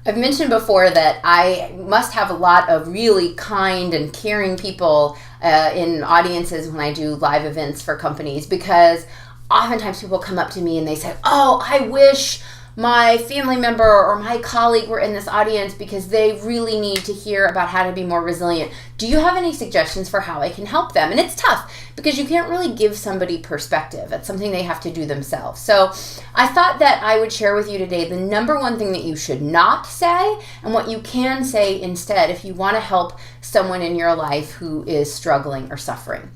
I've mentioned before that I must have a lot of really kind and caring people in audiences when I do live events for companies, because oftentimes people come up to me and they say, oh, I wish my family member or my colleague were in this audience because they really need to hear about how to be more resilient. Do you have any suggestions for how I can help them? And it's tough because you can't really give somebody perspective. It's something they have to do themselves. So I thought that I would share with you today the number one thing that you should not say and what you can say instead if you want to help someone in your life who is struggling or suffering.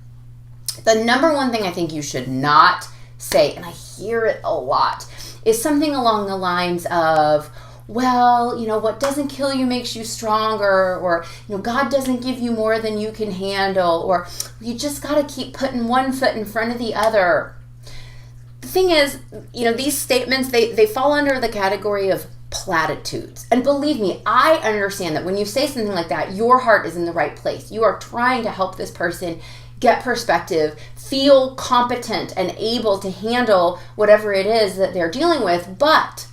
The number one thing I think you should not say, and I hear it a lot, is something along the lines of, well, what doesn't kill you makes you stronger, or, God doesn't give you more than you can handle, or you just got to keep putting one foot in front of the other. The thing is, these statements, they fall under the category of platitudes. And believe me, I understand that when you say something like that, your heart is in the right place. You are trying to help this person get perspective, feel competent and able to handle whatever it is that they're dealing with. But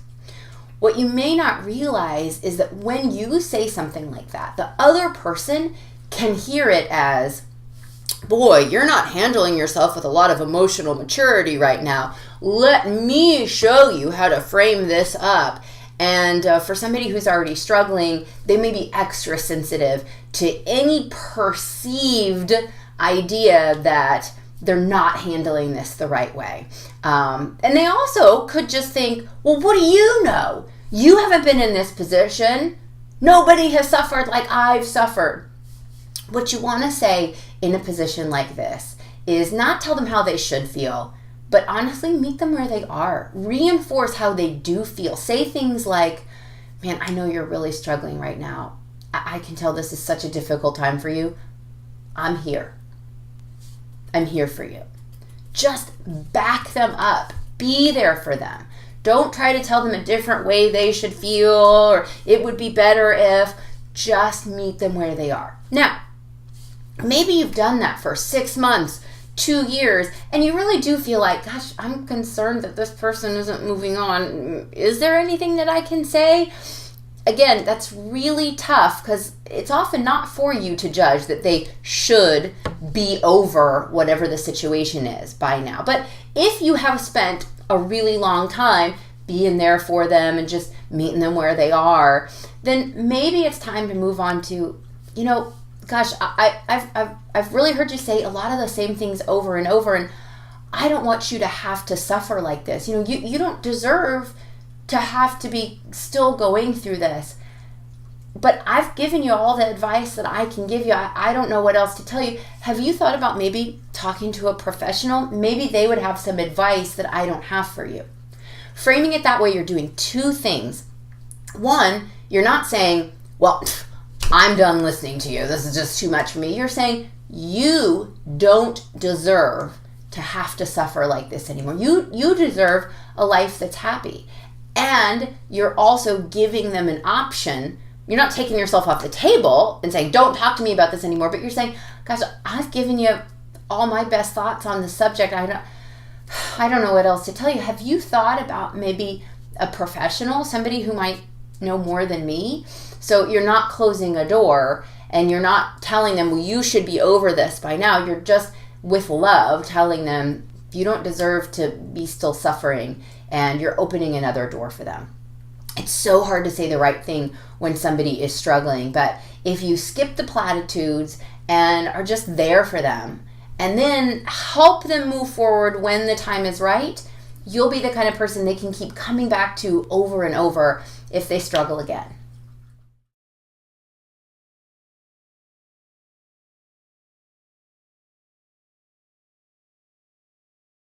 what you may not realize is that when you say something like that, the other person can hear it as, boy, you're not handling yourself with a lot of emotional maturity right now. Let me show you how to frame this up. And for somebody who's already struggling, they may be extra sensitive to any perceived idea that they're not handling this the right way. And they also could just think, well, what do you know? You haven't been in this position. Nobody has suffered like I've suffered. What you want to say in a position like this is not tell them how they should feel, but honestly meet them where they are. Reinforce how they do feel. Say things like, man, I know you're really struggling right now. I can tell this is such a difficult time for you. I'm here. I'm here for you. Just back them up. Be there for them. Don't try to tell them a different way they should feel, or it would be better if. Just meet them where they are. Now, maybe you've done that for 6 months, 2 years, and you really do feel like, gosh, I'm concerned that this person isn't moving on. Is there anything that I can say? Again, that's really tough because it's often not for you to judge that they should be over whatever the situation is by now. But if you have spent a really long time being there for them and just meeting them where they are, then maybe it's time to move on to, gosh, I've really heard you say a lot of the same things over and over, and I don't want you to have to suffer like this. You don't deserve to have to be still going through this. But I've given you all the advice that I can give you. I don't know what else to tell you. Have you thought about maybe talking to a professional? Maybe they would have some advice that I don't have for you. Framing it that way, you're doing two things. One, you're not saying, well, I'm done listening to you. This is just too much for me. You're saying you don't deserve to have to suffer like this anymore. You deserve a life that's happy. And you're also giving them an option. You're not taking yourself off the table and saying, don't talk to me about this anymore, but you're saying, guys, I've given you all my best thoughts on the subject. I don't know what else to tell you. Have you thought about maybe a professional, somebody who might know more than me? So you're not closing a door and you're not telling them, well, you should be over this by now. You're just with love telling them you don't deserve to be still suffering, and you're opening another door for them. It's so hard to say the right thing when somebody is struggling, but if you skip the platitudes and are just there for them and then help them move forward when the time is right, you'll be the kind of person they can keep coming back to over and over if they struggle again.